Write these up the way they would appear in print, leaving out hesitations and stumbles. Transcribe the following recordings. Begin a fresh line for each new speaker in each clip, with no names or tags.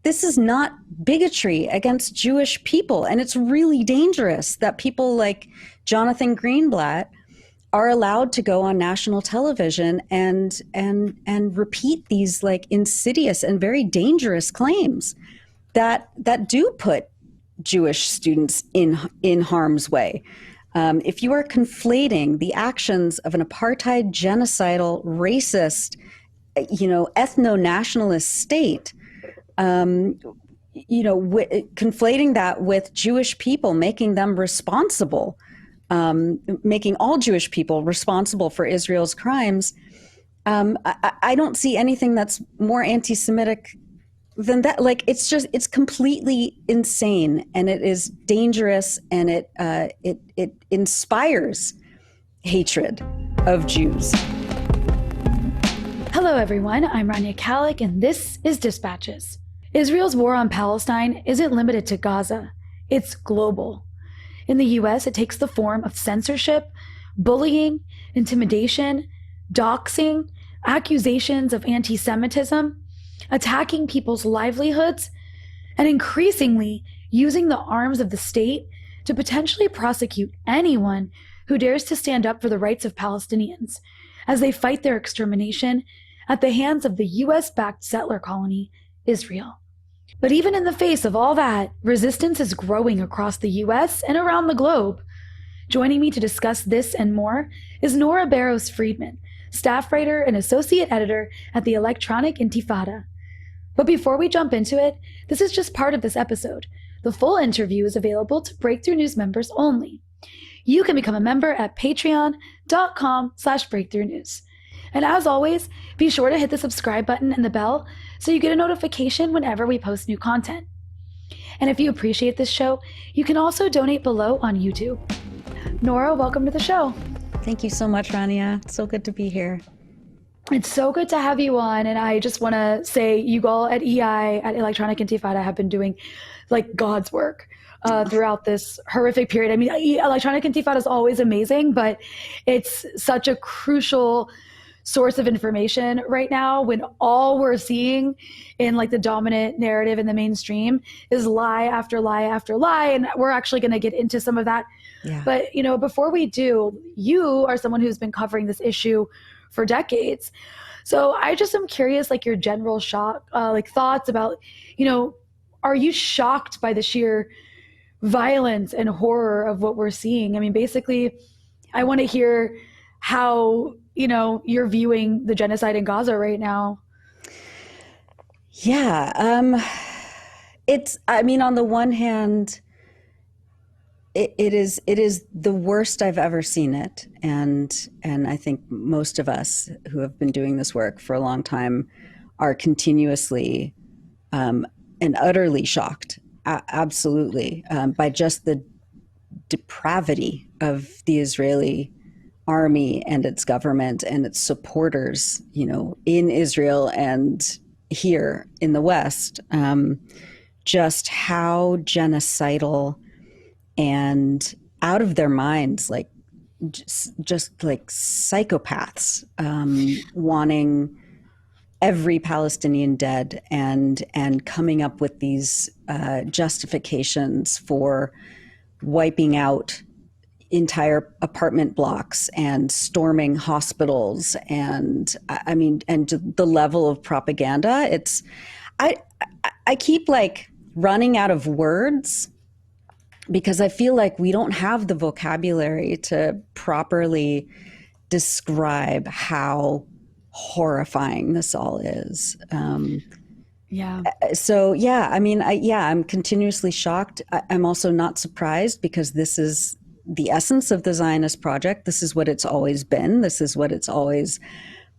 this is not bigotry against Jewish people. And it's really dangerous that people like Jonathan Greenblatt are allowed to go on national television and repeat these like insidious and very dangerous claims that do put Jewish students in harm's way. If you are conflating the actions of an apartheid, genocidal, racist, ethno-nationalist state, conflating that with Jewish people, making them responsible, making all Jewish people responsible for Israel's crimes, I don't see anything that's more anti-Semitic than that. Like, it's completely insane, and it is dangerous, and it inspires hatred of Jews.
Hello, everyone. I'm Rania Kalik, and this is Dispatches. Israel's war on Palestine isn't limited to Gaza. It's global. In the U.S., it takes the form of censorship, bullying, intimidation, doxxing, accusations of antisemitism, attacking people's livelihoods, and increasingly using the arms of the state to potentially prosecute anyone who dares to stand up for the rights of Palestinians as they fight their extermination at the hands of the U.S.-backed settler colony, Israel. But even in the face of all that, resistance is growing across the U.S. and around the globe. Joining me to discuss this and more is Nora Barrows-Friedman, staff writer and associate editor at the Electronic Intifada. But before we jump into it, this is just part of this episode. The full interview is available to Breakthrough News members only. You can become a member at patreon.com/breakthrough news. And as always, be sure to hit the subscribe button and the bell so you get a notification whenever we post new content. And if you appreciate this show, you can also donate below on YouTube. Nora, welcome to the show.
Thank you so much, Rania. It's so good to be here.
It's so good to have you on. And I just want to say you all at EI, at Electronic Intifada, have been doing like God's work throughout this horrific period. I mean, Electronic Intifada is always amazing, but it's such a crucial source of information right now when all we're seeing in like the dominant narrative in the mainstream is lie after lie after lie. And we're actually going to get into some of that. Yeah. But, before we do, you are someone who's been covering this issue for decades. So I just am curious, like your general thoughts about, are you shocked by the sheer violence and horror of what we're seeing? I mean, basically, I want to hear how you're viewing the genocide in Gaza right now.
Yeah. On the one hand, it is the worst I've ever seen it. And I think most of us who have been doing this work for a long time are continuously and utterly shocked, absolutely, by just the depravity of the Israeli army and its government and its supporters, in Israel and here in the West, just how genocidal and out of their minds, like just like psychopaths, wanting every Palestinian dead and coming up with these justifications for wiping out entire apartment blocks and storming hospitals. And the level of propaganda, I keep like running out of words because I feel like we don't have the vocabulary to properly describe how horrifying this all is.
Yeah.
So, yeah, I'm continuously shocked. I'm also not surprised because this is the essence of the Zionist project. This is what it's always been. This is what it's always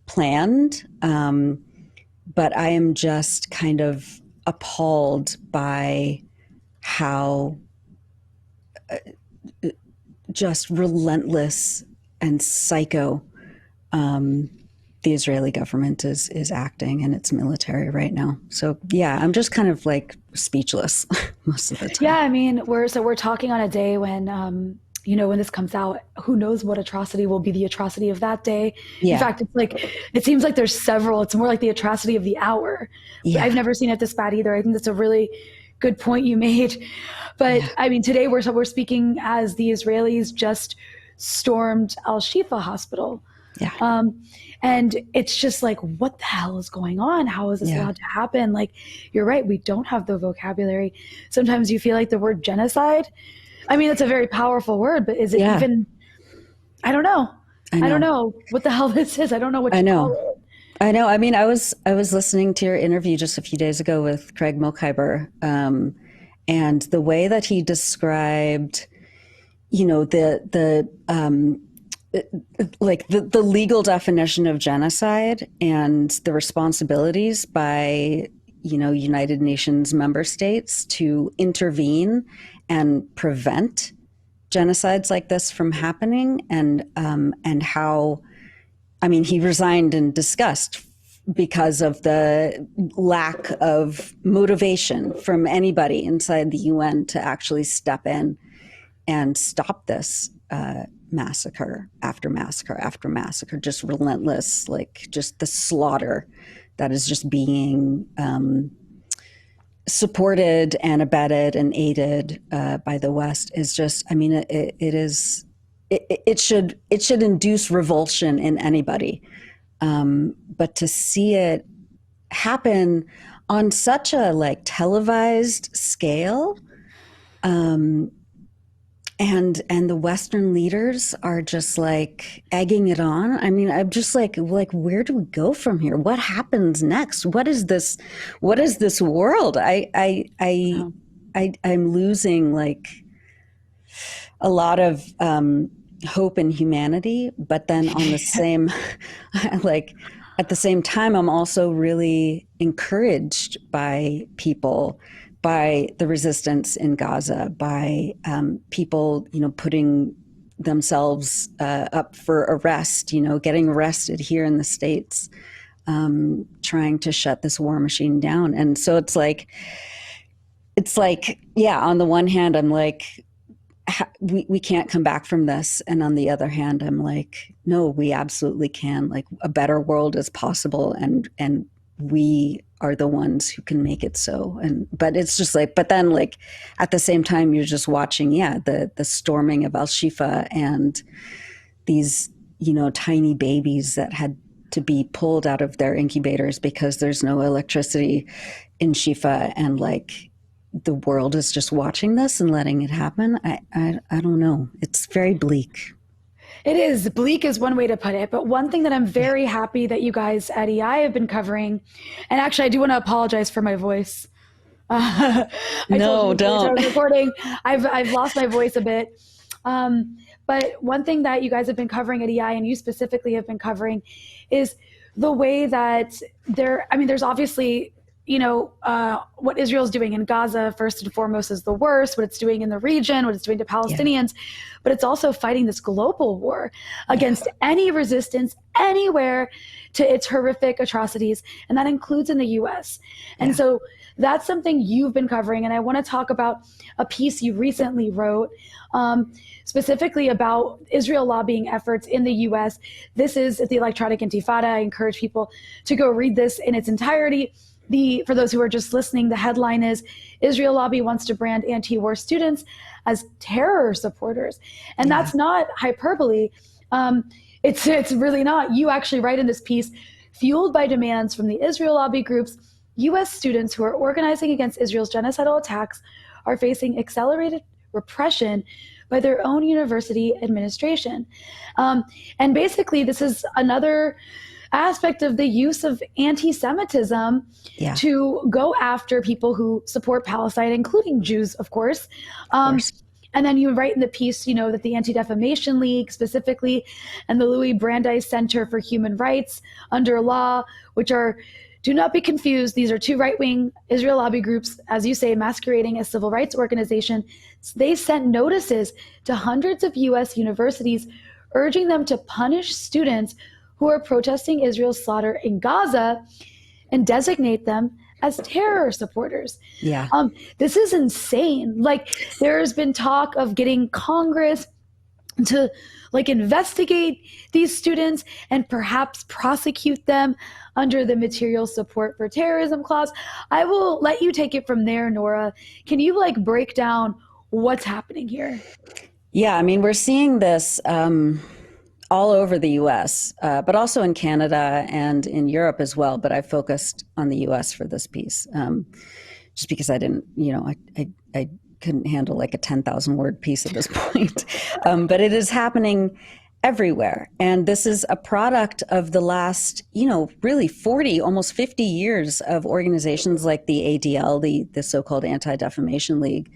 planned. But I am just kind of appalled by how just relentless and psycho the Israeli government is acting and its military right now. So yeah, I'm just kind of like speechless most of the time.
Yeah, I mean, we're talking on a day when when this comes out, who knows what atrocity will be the atrocity of that day. In
Yeah.
fact, it seems like there's several. It's more like the atrocity of the hour.
Yeah.
I've never seen it this bad either. I think that's a really good point you made. But
Yeah.
I mean, today we're speaking as the Israelis just stormed Al-Shifa hospital.
Yeah.
And it's just like, what the hell is going on? How is this
Yeah.
allowed to happen? Like, you're right. We don't have the vocabulary. Sometimes you feel like the word genocide. I mean, it's a very powerful word, but is it even, I don't know. I don't know what the hell this is. I don't know what to call it.
I know. I mean, I was listening to your interview just a few days ago with Craig Milkheiber, and the way that he described, the legal definition of genocide and the responsibilities by United Nations member states to intervene and prevent genocides like this from happening, and how, I mean, he resigned in disgust because of the lack of motivation from anybody inside the UN to actually step in and stop this massacre after massacre after massacre, just relentless, like just the slaughter that is just being supported and abetted and aided by the West is just, I mean, it should induce revulsion in anybody. But to see it happen on such a televised scale, and the Western leaders are just egging it on. I mean, I'm just like, where do we go from here? What happens next? What is this world? I'm losing a lot of hope in humanity, but then on the same, at the same time, I'm also really encouraged by people, by the resistance in Gaza, by people, putting themselves up for arrest, getting arrested here in the States, trying to shut this war machine down. And so it's like, yeah, on the one hand, I'm like, we can't come back from this. And on the other hand, I'm like, no, we absolutely can. A better world is possible. And we are the ones who can make it so. But it's just but then at the same time, you're just watching, the storming of Al-Shifa and these, tiny babies that had to be pulled out of their incubators because there's no electricity in Shifa, and the world is just watching this and letting it happen. I don't know. It's very bleak.
It is. Bleak is one way to put it. But one thing that I'm very happy that you guys at EI have been covering, and actually I do want to apologize for my voice.
No, don't.
I was recording. I've lost my voice a bit. But one thing that you guys have been covering at EI, and you specifically have been covering, is the way that there's obviously, what Israel's doing in Gaza, first and foremost, is the worst, what it's doing in the region, what it's doing to Palestinians, but it's also fighting this global war against any resistance anywhere to its horrific atrocities, and that includes in the US. And so that's something you've been covering, and I want to talk about a piece you recently wrote, specifically about Israel lobbying efforts in the US. This is the Electronic Intifada. I encourage people to go read this in its entirety. For those who are just listening, the headline is Israel lobby wants to brand anti-war students as terror supporters. And that's not hyperbole. It's really not. You actually write in this piece, fueled by demands from the Israel lobby groups, US students who are organizing against Israel's genocidal attacks are facing accelerated repression by their own university administration. And basically, this is another aspect of the use of anti-Semitism to go after people who support Palestine, including Jews, of course. And then you write in the piece, that the Anti-Defamation League specifically and the Louis Brandeis Center for Human Rights under law, which are, do not be confused, these are two right-wing Israel lobby groups, as you say, masquerading as civil rights organizations. They sent notices to hundreds of US universities urging them to punish students who are protesting Israel's slaughter in Gaza and designate them as terror supporters.
Yeah.
This is insane. There's been talk of getting Congress to like investigate these students and perhaps prosecute them under the material support for terrorism clause. I will let you take it from there, Nora. Can you like break down what's happening here?
Yeah, I mean, we're seeing this all over the US, but also in Canada and in Europe as well. But I focused on the US for this piece, just because I didn't, I couldn't handle like a 10,000 word piece at this point. But it is happening everywhere. And this is a product of the last, really 40, almost 50 years of organizations like the ADL, the so-called Anti-Defamation League,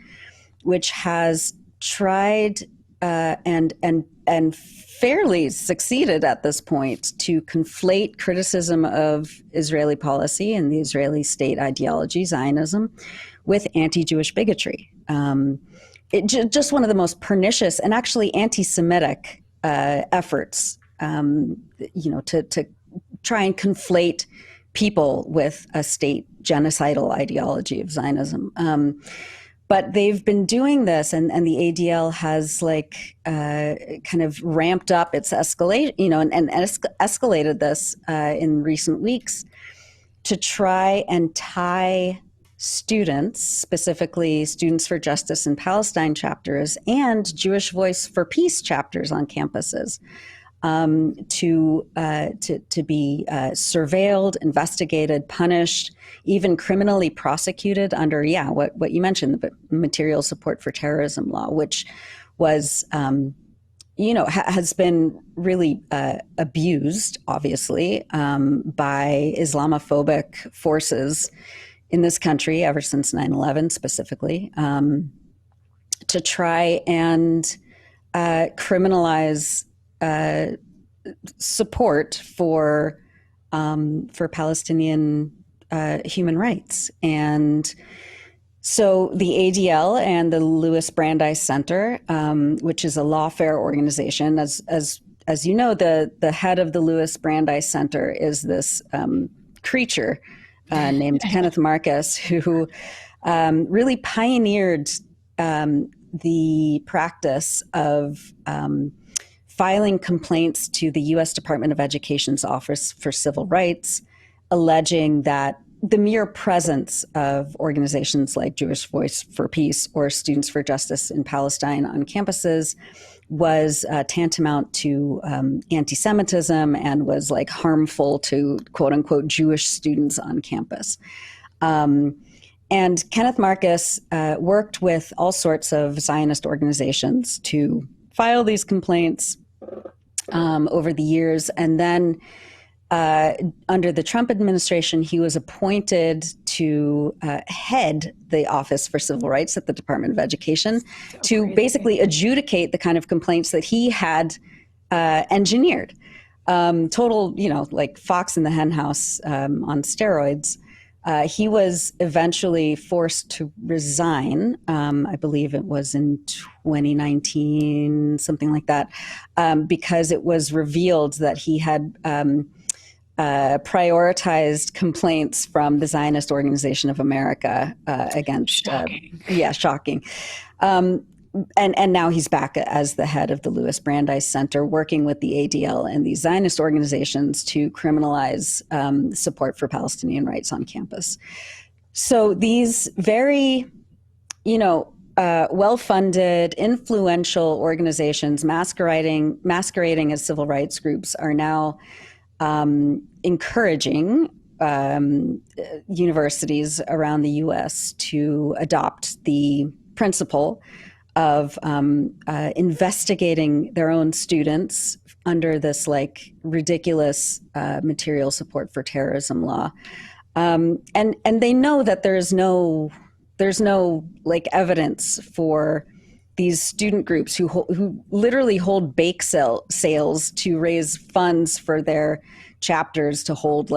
which has tried and fairly succeeded at this point to conflate criticism of Israeli policy and the Israeli state ideology, Zionism, with anti-Jewish bigotry. Just one of the most pernicious and actually anti-Semitic efforts, to try and conflate people with a state genocidal ideology of Zionism. But they've been doing this, and the ADL has kind of ramped up its escalation, and escalated this in recent weeks to try and tie students, specifically Students for Justice in Palestine chapters and Jewish Voice for Peace chapters on campuses, to be surveilled, investigated, punished, even criminally prosecuted under, what you mentioned, the material support for terrorism law, which was, has been really abused, obviously, by Islamophobic forces in this country ever since 9/11 specifically, to try and criminalize support for Palestinian human rights. And so the ADL and the Louis Brandeis Center, which is a lawfare organization, as you know, the head of the Louis Brandeis Center is this creature named Kenneth Marcus, who really pioneered the practice of filing complaints to the U.S. Department of Education's Office for Civil Rights, alleging that the mere presence of organizations like Jewish Voice for Peace or Students for Justice in Palestine on campuses was tantamount to anti-Semitism and was harmful to quote unquote Jewish students on campus. And Kenneth Marcus worked with all sorts of Zionist organizations to file these complaints over the years. And then under the Trump administration, he was appointed to head the Office for Civil Rights at the Department of Education to basically adjudicate the kind of complaints that he had engineered. Total, like Fox in the henhouse on steroids. He was eventually forced to resign. I believe it was in 2019, something like that, because it was revealed that he had prioritized complaints from the Zionist Organization of America against.
Shocking.
Shocking. And now he's back as the head of the Louis Brandeis Center, working with the ADL and these Zionist organizations to criminalize support for Palestinian rights on campus. So these very, well-funded, influential organizations masquerading as civil rights groups are now encouraging universities around the U.S. to adopt the principle of investigating their own students under this ridiculous material support for terrorism law, and they know that there's no evidence for these student groups who literally hold bake sales to raise funds for their chapters to hold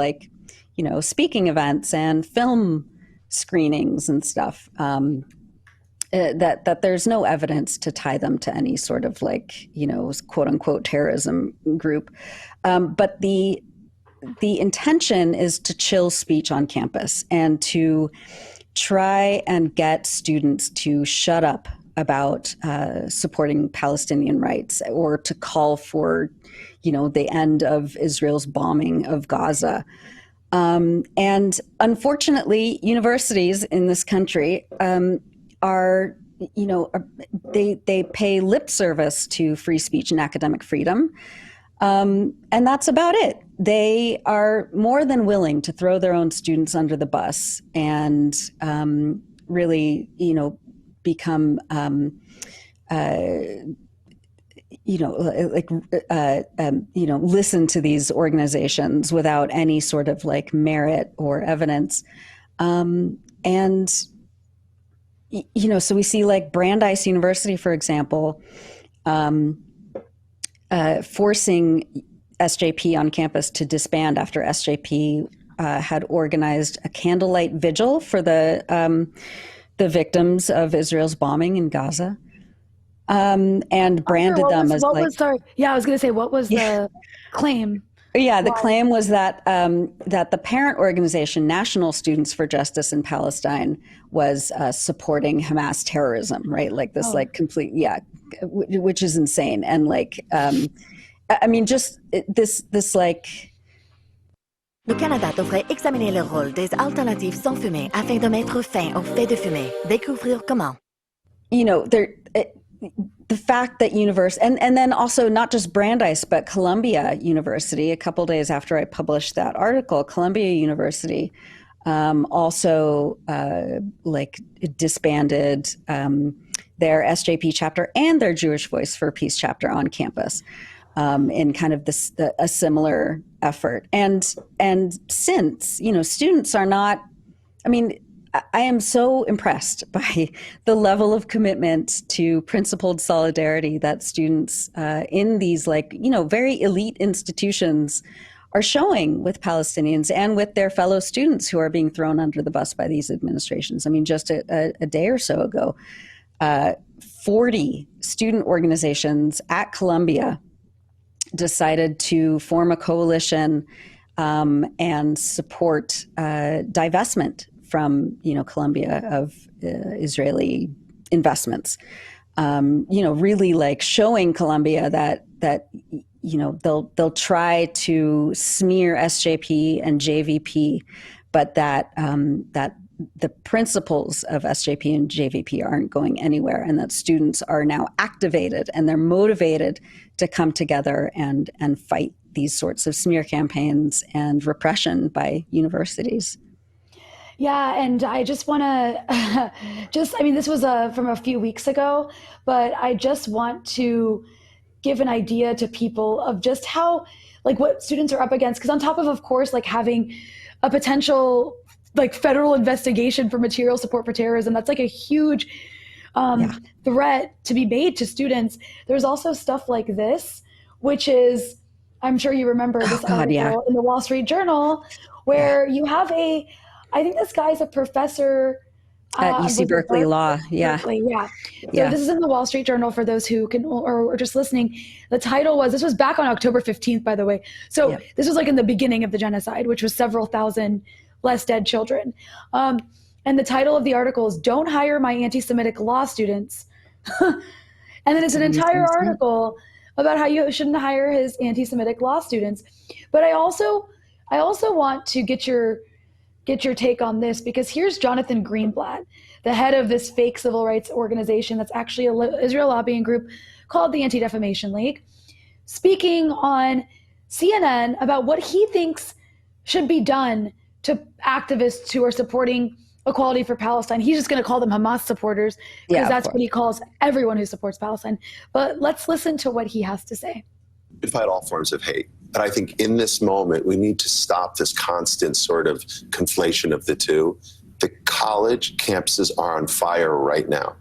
speaking events and film screenings and stuff. That there's no evidence to tie them to any sort of quote unquote terrorism group. But the intention is to chill speech on campus and to try and get students to shut up about supporting Palestinian rights or to call for, the end of Israel's bombing of Gaza. And unfortunately, universities in this country are, they pay lip service to free speech and academic freedom. And that's about it. They are more than willing to throw their own students under the bus and really, become, listen to these organizations without any sort of like merit or evidence. And so we see like Brandeis University, for example, forcing SJP on campus to disband after SJP had organized a candlelight vigil for the victims of Israel's bombing in Gaza, and branded them as like.
I was going to say, what was the claim?
Yeah, the claim was that that the parent organization, National Students for Justice in Palestine, was supporting Hamas terrorism, right? Like this, like complete, which is insane, and like, I mean, just this like.
Le Canada devrait examiner le rôle des alternatives sans fumée afin de mettre fin au fait de fumer. Découvrir comment.
The fact that and then also not just Brandeis, but Columbia University, a couple days after I published that article, Columbia University also disbanded their SJP chapter and their Jewish Voice for Peace chapter on campus in kind of a similar effort. And since, students are not, I mean, I am so impressed by the level of commitment to principled solidarity that students in these very elite institutions are showing with Palestinians and with their fellow students who are being thrown under the bus by these administrations. I mean, just a day or so ago, 40 student organizations at Columbia decided to form a coalition and support divestment from Columbia of Israeli investments. Really like showing Columbia that they'll try to smear SJP and JVP, but that the principles of SJP and JVP aren't going anywhere, and that students are now activated and they're motivated to come together and fight these sorts of smear campaigns and repression by universities.
Yeah, and I just want to this was from a few weeks ago, but I just want to give an idea to people of just how, what students are up against. Because on top of course, having a potential, federal investigation for material support for terrorism, that's a huge threat to be made to students. There's also stuff like this, which is, I'm sure you remember this article in the Wall Street Journal, where you have I think this guy's a professor
at UC Berkeley Law.
Berkeley, So this is in the Wall Street Journal for those who can or just listening. The title this was back on October 15th, by the way. So this was in the beginning of the genocide, which was several thousand less dead children. And the title of the article is "Don't Hire My Anti-Semitic Law Students." And then it's an entire article about how you shouldn't hire his anti-Semitic law students. But I also want to get your take on this, because here's Jonathan Greenblatt, the head of this fake civil rights organization that's actually an Israel lobbying group called the Anti-Defamation League, speaking on CNN about what he thinks should be done to activists who are supporting equality for Palestine. He's just going to call them Hamas supporters because that's what he calls everyone who supports Palestine. But let's listen to what he has to say.
We fight all forms of hate. But I think in this moment, we need to stop this constant sort of conflation of the two. The college campuses are on fire right now.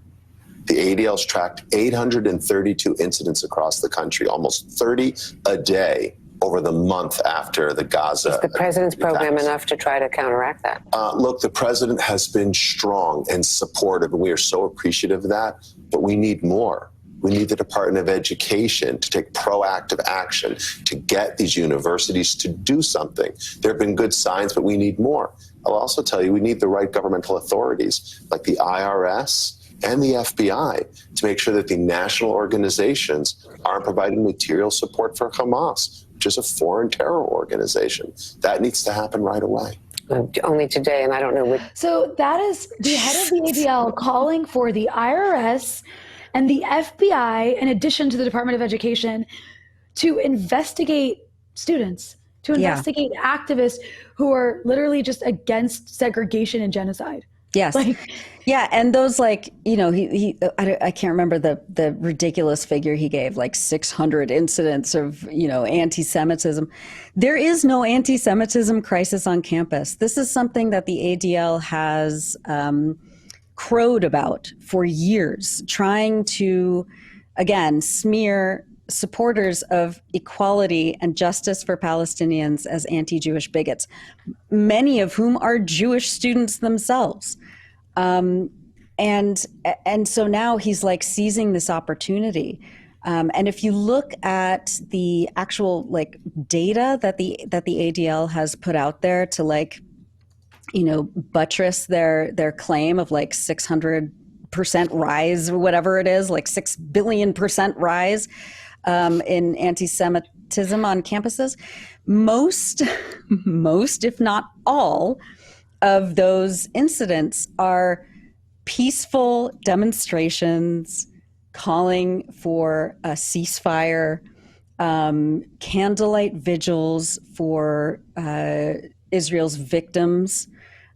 The ADL's tracked 832 incidents across the country, almost 30 a day over the month after the Gaza.
Is the president's program enough to try to counteract that?
Look, the president has been strong and supportive, and we are so appreciative of that, but we need more. We need the Department of Education to take proactive action to get these universities to do something. There have been good signs, but we need more. I'll also tell you, we need the right governmental authorities, like the IRS and the FBI to make sure that the national organizations aren't providing material support for Hamas, which is a foreign terror organization. That needs to happen right away.
Only today, and I don't know which.
So that is the head of the ADL calling for the IRS and the FBI, in addition to the Department of Education, to investigate students, to investigate activists who are literally just against segregation and genocide.
Yes. Yeah. And those, like, you know, I can't remember the ridiculous figure he gave, like 600 incidents of, you know, anti-Semitism. There is no anti-Semitism crisis on campus. This is something that the ADL has crowed about for years, trying to, again, smear supporters of equality and justice for Palestinians as anti-Jewish bigots, many of whom are Jewish students themselves. And so now he's like seizing this opportunity. And if you look at the actual like data that the ADL has put out there to, like, you know, buttress their claim of like 600% rise or whatever it is, like 6 billion% rise in anti-Semitism on campuses, most, if not all, of those incidents are peaceful demonstrations calling for a ceasefire, candlelight vigils for Israel's victims,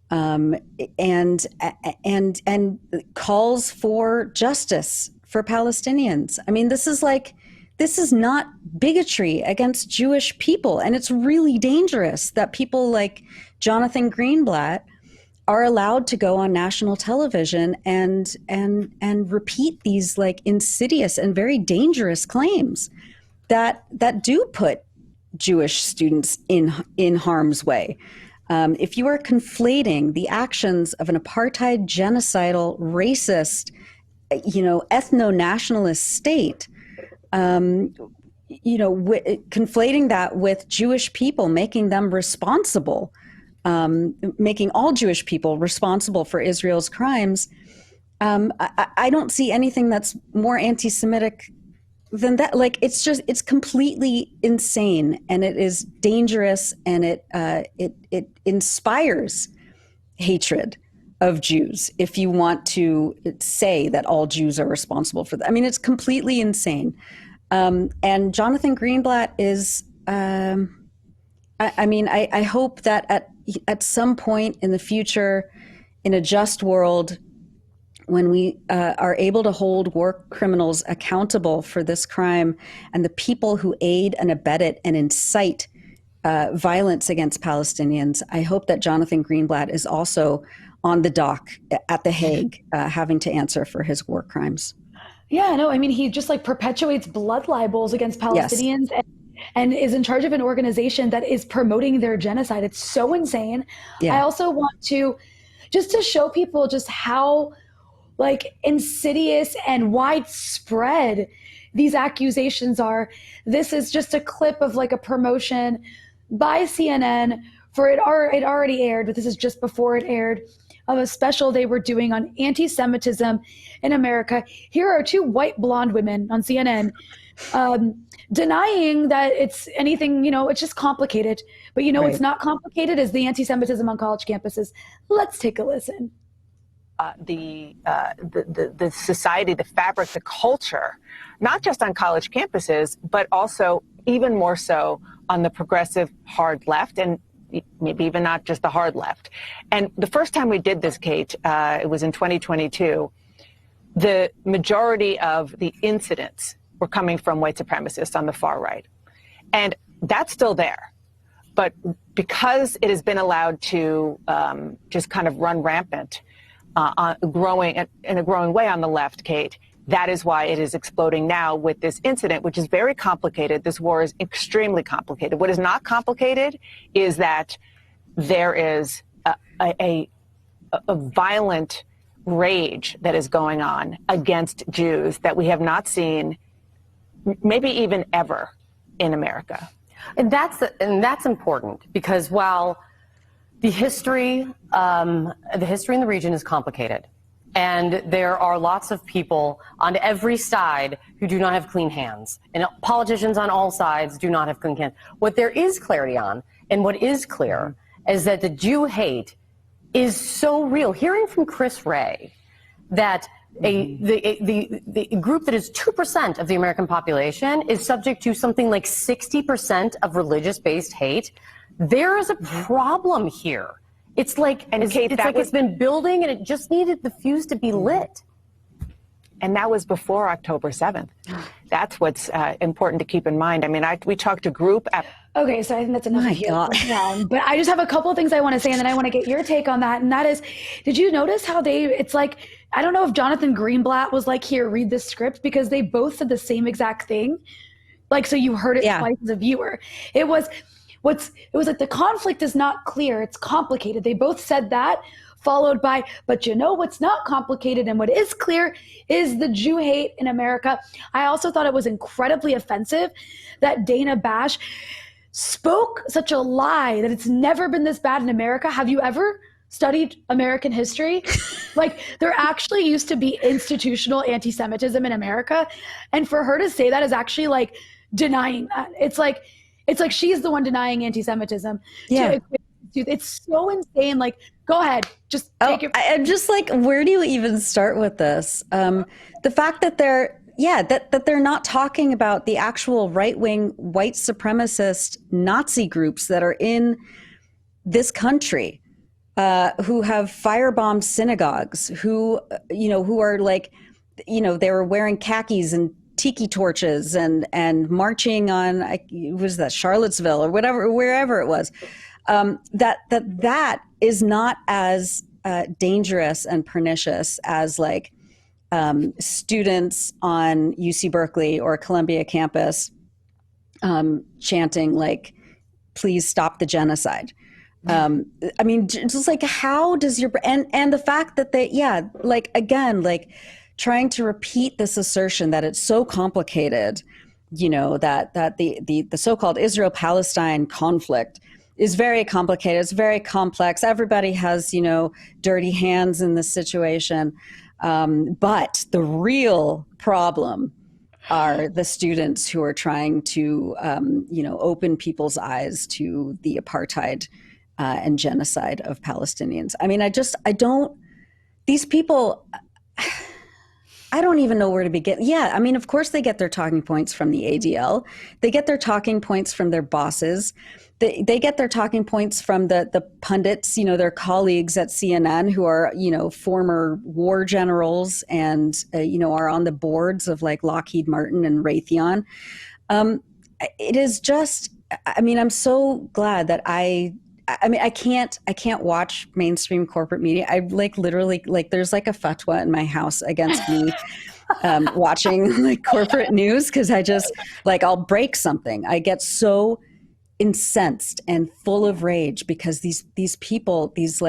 and calls for justice for Palestinians. I mean, this is not bigotry against Jewish people. And it's really dangerous that people like Jonathan Greenblatt are allowed to go on national television and repeat these like insidious and very dangerous claims that do put Jewish students in harm's way. If you are conflating the actions of an apartheid, genocidal, racist, you know, ethno-nationalist state, you know, conflating that with Jewish people, making them responsible, making all Jewish people responsible for Israel's crimes, I don't see anything that's more anti-Semitic than that. Like, it's completely insane, and it is dangerous, and it inspires hatred of Jews if you want to say that all Jews are responsible for that. I mean, it's completely insane. And Jonathan Greenblatt is, I hope that at some point in the future, in a just world, when we are able to hold war criminals accountable for this crime, and the people who aid and abet it and incite violence against Palestinians, I hope that Jonathan Greenblatt is also on the dock at The Hague, having to answer for his war crimes.
Yeah, no, I mean, he just like perpetuates blood libels against Palestinians.
Yes.
And is in charge of an organization that is promoting their genocide. It's so insane. Yeah. I also want to, just to show people just how like insidious and widespread these accusations are. This is just a clip of like a promotion by CNN for it already aired, but this is just before it aired, of a special they were doing on anti-Semitism in America. Here are two white blonde women on CNN denying that it's anything, you know, it's just complicated. But, you know, It's not complicated is the anti-Semitism on college campuses. Let's take a listen.
The society, the fabric, the culture, not just on college campuses, but also even more so on the progressive hard left, and maybe even not just the hard left. And the first time we did this, Kate, it was in 2022, the majority of the incidents were coming from white supremacists on the far right. And that's still there. But because it has been allowed to just kind of run rampant, growing in a growing way on the left, Kate, that is why it is exploding now with this incident, which is very complicated. This war is extremely complicated. What is not complicated is that there is a violent rage that is going on against Jews that we have not seen maybe even ever in America.
And that's important, because while the history in the region is complicated, And there are lots of people on every side who do not have clean hands. And politicians on all sides do not have clean hands. What there is clarity on, and what is clear, is that the Jew hate is so real. Hearing from Chris Wray that the group that is 2% of the American population is subject to something like 60% of religious-based hate, there is a problem here. It's like, it's been building and it just needed the fuse to be lit.
And that was before October 7th. That's what's important to keep in mind. I mean, we talked to group.
Okay, so I think that's enough here. But I just have a couple of things I want to say, and then I want to get your take on that. And that is, did you notice how it's like, I don't know if Jonathan Greenblatt was like, here, read this script, because they both said the same exact thing. Like, so you heard it twice as a viewer. It was like the conflict is not clear, it's complicated. They both said that, followed by, but you know what's not complicated and what is clear is the Jew hate in America. I also thought it was incredibly offensive that Dana Bash spoke such a lie that it's never been this bad in America. Have you ever studied American history? Like, there actually used to be institutional anti-Semitism in America. And for her to say that is actually like denying that. It's like she's the one denying anti-Semitism.
Yeah.
It's so insane. Like, go ahead, just take it.
I'm just like, where do you even start with this? The fact that they're not talking about the actual right-wing white supremacist Nazi groups that are in this country, who have firebombed synagogues, who are like, they were wearing khakis and tiki torches and marching on, was that Charlottesville or wherever it was. That is not as dangerous and pernicious as like students on UC Berkeley or Columbia campus chanting like, please stop the genocide. I mean, just like, how does your, and the fact that trying to repeat this assertion that it's so complicated, that the so-called Israel-Palestine conflict is very complicated. It's very complex. Everybody has, dirty hands in this situation. But the real problem are the students who are trying to, open people's eyes to the apartheid and genocide of Palestinians. I mean, these people, I don't even know where to begin. Yeah, I mean, of course they get their talking points from the ADL. They get their talking points from their bosses. They get their talking points from the pundits, their colleagues at CNN who are, former war generals and, are on the boards of like Lockheed Martin and Raytheon. It is just, I mean, I'm so glad that I can't watch mainstream corporate media. I literally there's like a fatwa in my house against me watching like corporate news, because I just I'll break something. I get so incensed and full of rage because these people, these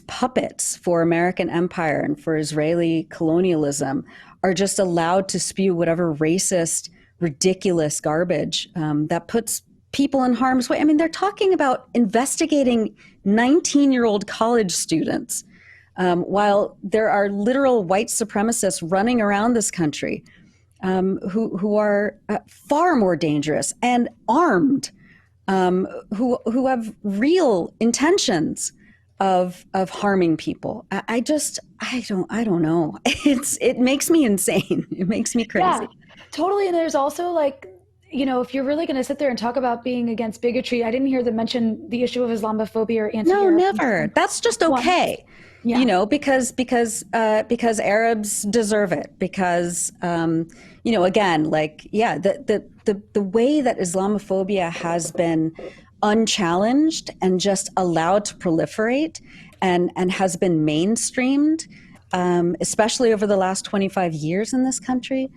puppets for American empire and for Israeli colonialism are just allowed to spew whatever racist, ridiculous garbage that puts people in harm's way. I mean, they're talking about investigating 19-year-old college students while there are literal white supremacists running around this country who are far more dangerous and armed, who have real intentions of harming people. I don't know. It makes me insane. It makes me crazy.
Yeah, totally. And there's also if you're really going to sit there and talk about being against bigotry, I didn't hear them mention the issue of Islamophobia or anti-Arab.
No, never. That's just okay. Yeah. Because Arabs deserve it. Because again, the way that Islamophobia has been unchallenged and just allowed to proliferate and has been mainstreamed, especially over the last 25 years in this country,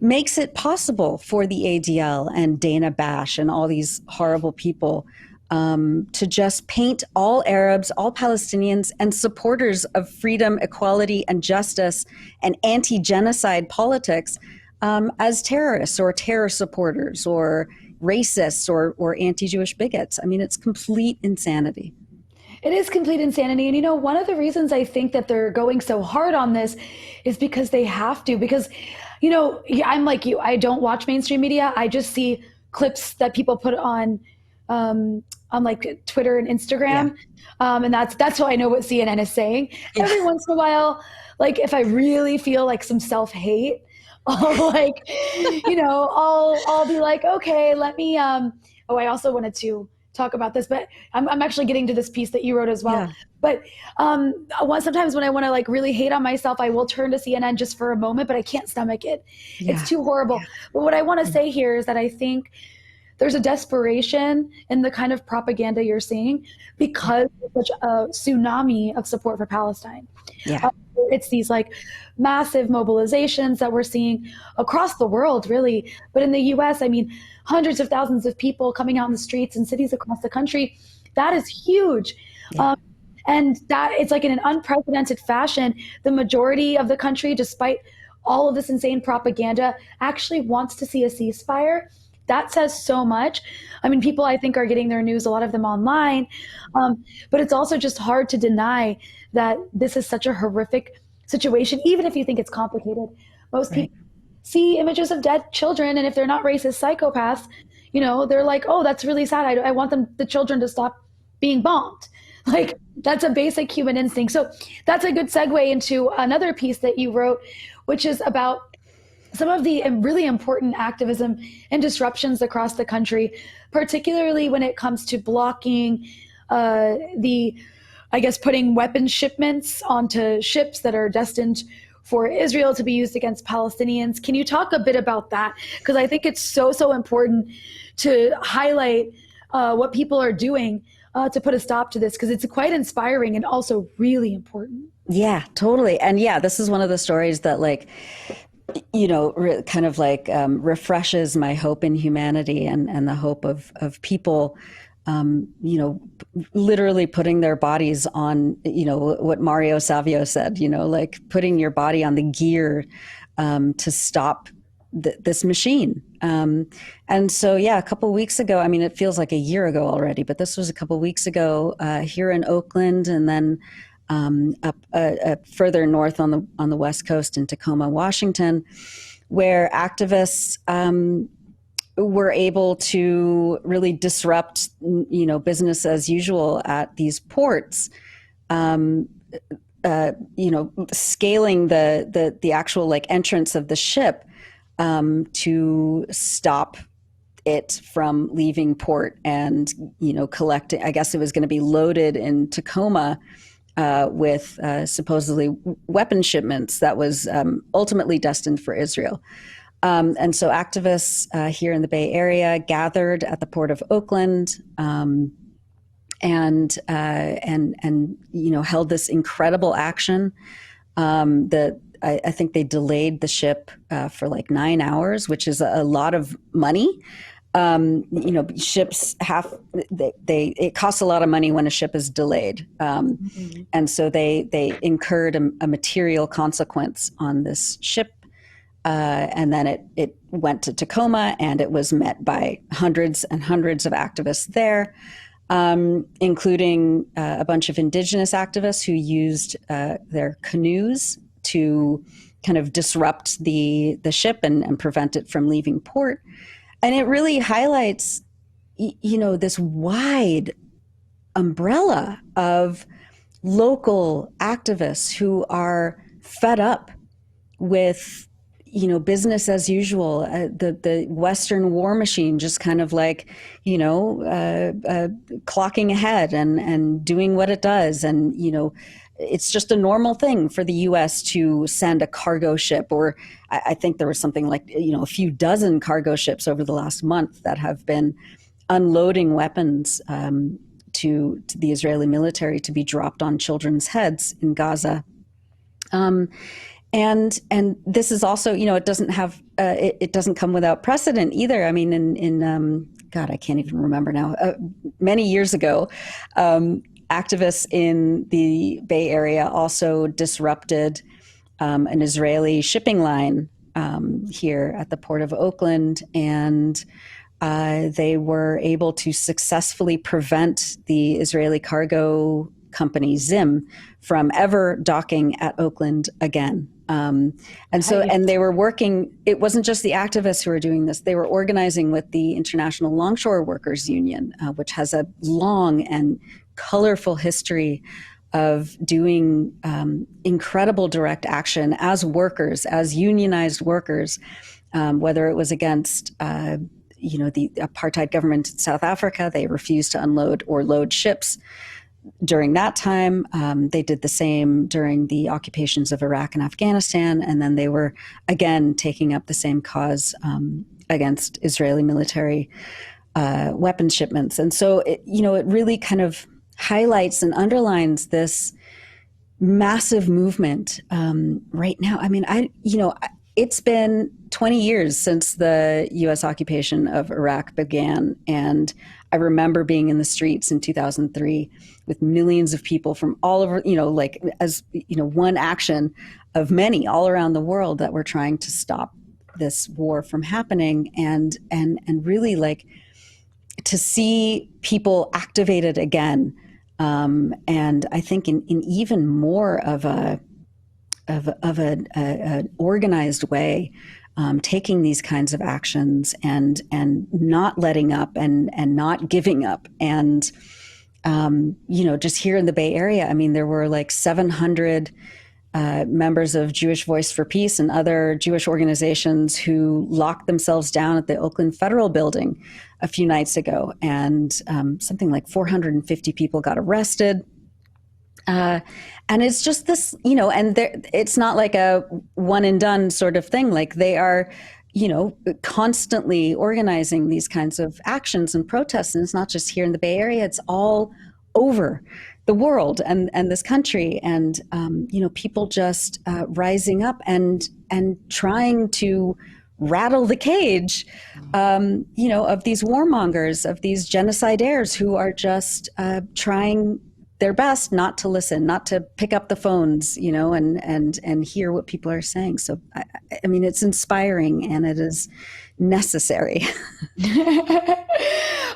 makes it possible for the ADL and Dana Bash and all these horrible people to just paint all Arabs, all Palestinians, and supporters of freedom, equality, and justice and anti-genocide politics as terrorists or terror supporters or racists or anti-Jewish bigots. I mean, it's complete insanity.
It is complete insanity. And one of the reasons I think that they're going so hard on this is because they have to. Because, I'm like you. I don't watch mainstream media. I just see clips that people put on like Twitter and Instagram. And that's how I know what CNN is saying. Every once in a while, like if I really feel like some self-hate, I'll I'll be like, okay, let me, I also wanted to talk about this, but I'm actually getting to this piece that you wrote as well.
Yeah.
But sometimes when I want to like really hate on myself, I will turn to CNN just for a moment, but I can't stomach it.
Yeah.
It's too horrible.
Yeah.
But what I want to say here is that I think there's a desperation in the kind of propaganda you're seeing because of such a tsunami of support for Palestine.
Yeah.
It's these like massive mobilizations that we're seeing across the world, really. But in the US, I mean, hundreds of thousands of people coming out in the streets in cities across the country. That is huge.
Yeah.
And that it's like in an unprecedented fashion, the majority of the country, despite all of this insane propaganda, actually wants to see a ceasefire. That says so much. I mean, people I think are getting their news, a lot of them online, but it's also just hard to deny that this is such a horrific situation, even if you think it's complicated. Most people see images of dead children, and if they're not racist psychopaths, they're like, oh, that's really sad. I want the children to stop being bombed. Like, that's a basic human instinct. So that's a good segue into another piece that you wrote, which is about some of the really important activism and disruptions across the country, particularly when it comes to blocking putting weapons shipments onto ships that are destined for Israel to be used against Palestinians. Can you talk a bit about that? Because I think it's so important to highlight what people are doing to put a stop to this, because it's quite inspiring and also really important.
Yeah, totally. And yeah, this is one of the stories that kind of refreshes my hope in humanity and the hope of people, literally putting their bodies on, what Mario Savio said, like putting your body on the gear to stop this machine. And so, yeah, a couple of weeks ago, I mean, it feels like a year ago already, but this was a couple of weeks ago here in Oakland, and then up further north on the West Coast in Tacoma, Washington, where activists were able to really disrupt, business as usual at these ports, scaling the actual like entrance of the ship to stop it from leaving port and, collecting. I guess it was going to be loaded in Tacoma with supposedly weapon shipments that was ultimately destined for Israel. And so activists here in the Bay Area gathered at the Port of Oakland and held this incredible action. I think they delayed the ship for like 9 hours, which is a lot of money. Ships it costs a lot of money when a ship is delayed. And so they incurred a material consequence on this ship. And then it went to Tacoma, and it was met by hundreds and hundreds of activists there, including a bunch of indigenous activists who used their canoes to kind of disrupt the ship and prevent it from leaving port. And it really highlights, this wide umbrella of local activists who are fed up with, business as usual, the Western war machine just kind of like, clocking ahead and doing what it does. And, it's just a normal thing for the U.S. to send a cargo ship, or I think there was something like, a few dozen cargo ships over the last month that have been unloading weapons to the Israeli military to be dropped on children's heads in Gaza. And this is also, it doesn't have, it doesn't come without precedent either. I mean, in God, I can't even remember now. Many years ago, activists in the Bay Area also disrupted an Israeli shipping line here at the Port of Oakland, and they were able to successfully prevent the Israeli cargo company Zim from ever docking at Oakland again. And they were working, it wasn't just the activists who were doing this, they were organizing with the International Longshore Workers Union, which has a long and colorful history of doing incredible direct action as workers, as unionized workers, whether it was against the apartheid government in South Africa. They refused to unload or load ships during that time. They did the same during the occupations of Iraq and Afghanistan. And then they were, again, taking up the same cause against Israeli military weapons shipments. And so, it really kind of highlights and underlines this massive movement right now. I mean, it's been 20 years since the U.S. occupation of Iraq began. And I remember being in the streets in 2003 with millions of people from all over, one action of many all around the world that were trying to stop this war from happening. And really, like, to see people activated again. And I think in even more of an organized way, taking these kinds of actions and not letting up and not giving up. And, just here in the Bay Area, I mean, there were like 700 members of Jewish Voice for Peace and other Jewish organizations who locked themselves down at the Oakland Federal Building a few nights ago. And something like 450 people got arrested. And it's just this, and it's not like a one and done sort of thing. Like, they are, constantly organizing these kinds of actions and protests. And it's not just here in the Bay Area, it's all over the world and this country. And, people just rising up and trying to rattle the cage, of these warmongers, of these genocidaires who are just trying their best not to listen, not to pick up the phones, and hear what people are saying. So, I mean, it's inspiring and it is necessary.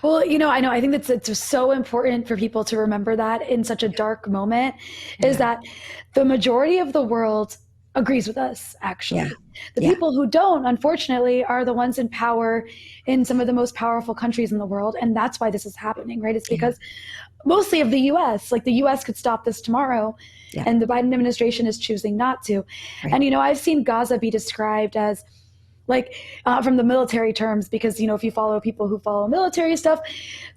Well, I think that's it's just so important for people to remember that in such a dark moment, is that the majority of the world agrees with us, actually.
Yeah.
The people who don't, unfortunately, are the ones in power in some of the most powerful countries in the world. And that's why this is happening, right? It's because mostly of the U.S. Like, the U.S. could stop this tomorrow, and the Biden administration is choosing not to. Right. And, I've seen Gaza be described as, like, from the military terms, because, if you follow people who follow military stuff,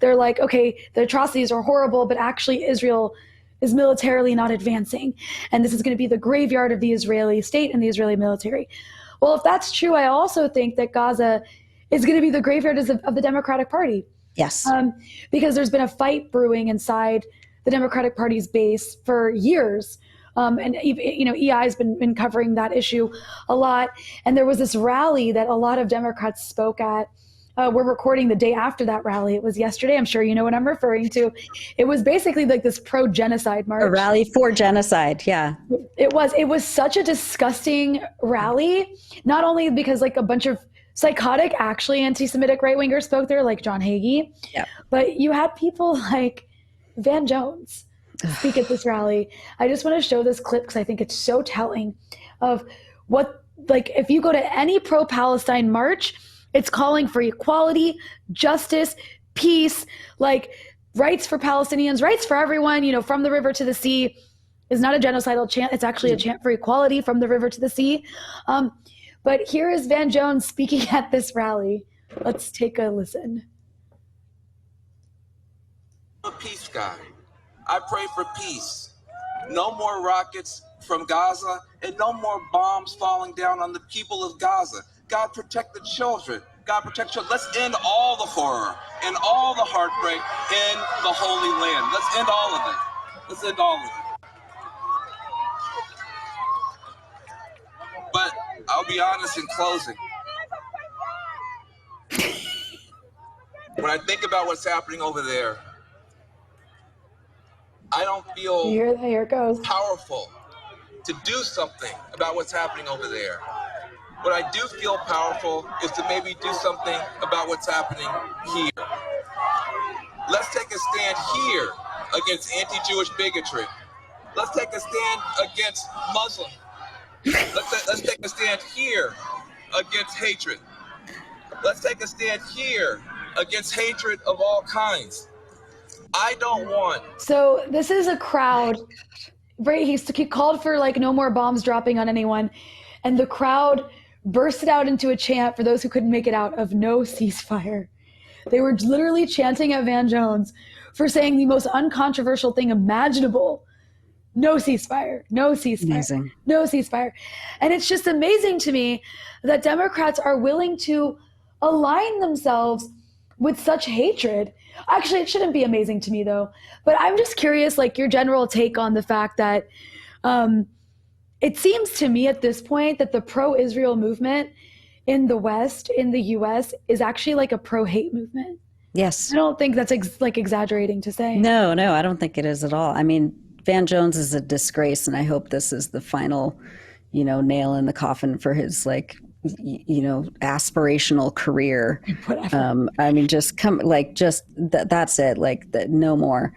they're like, okay, the atrocities are horrible, but actually Israel is militarily not advancing. And this is going to be the graveyard of the Israeli state and the Israeli military. Well, if that's true, I also think that Gaza is going to be the graveyard of the Democratic Party.
Yes.
Because there's been a fight brewing inside the Democratic Party's base for years. And, EI has been covering that issue a lot. And there was this rally that a lot of Democrats spoke at. We're recording the day after that rally. It was yesterday. I'm sure you know what I'm referring to. It was basically like this pro-genocide march.
A rally for genocide, yeah.
It was such a disgusting rally, not only because, like, a bunch of psychotic, actually anti-Semitic right-wingers spoke there, like John Hagee, but you had people like Van Jones speak at this rally. I just want to show this clip because I think it's so telling of what, like, if you go to any pro-Palestine march, it's calling for equality, justice, peace, like rights for Palestinians, rights for everyone, from the river to the sea is not a genocidal chant. It's actually a chant for equality from the river to the sea. But here is Van Jones speaking at this rally. Let's take a listen.
I'm a peace guy. I pray for peace. No more rockets from Gaza and no more bombs falling down on the people of Gaza. God protect the children. God protect children. Let's end all the horror and all the heartbreak in the Holy Land. Let's end all of it. Let's end all of it. But I'll be honest in closing. When I think about what's happening over there, I don't feel
here it goes.
Powerful to do something about what's happening over there. What I do feel powerful is to maybe do something about what's happening here. Let's take a stand here against anti-Jewish bigotry. Let's take a stand against Muslims. Let's take a stand here against hatred. Let's take a stand here against hatred of all kinds. I don't want.
So this is a crowd, right? He called for like no more bombs dropping on anyone, and the crowd bursted out into a chant for those who couldn't make it out of no ceasefire. They were literally chanting at Van Jones for saying the most uncontroversial thing imaginable. No ceasefire, no ceasefire,
Amazing.
no ceasefire. And it's just amazing to me that Democrats are willing to align themselves with such hatred. Actually, it shouldn't be amazing to me though. But I'm just curious, like your general take on the fact that it seems to me at this point that the pro-Israel movement in the West, in the US, is actually like a pro-hate movement.
Yes.
I don't think that's like exaggerating to say.
No, I don't think it is at all. I mean, Van Jones is a disgrace, and I hope this is the final, nail in the coffin for his aspirational career.
Whatever.
I mean, just that's it. No more.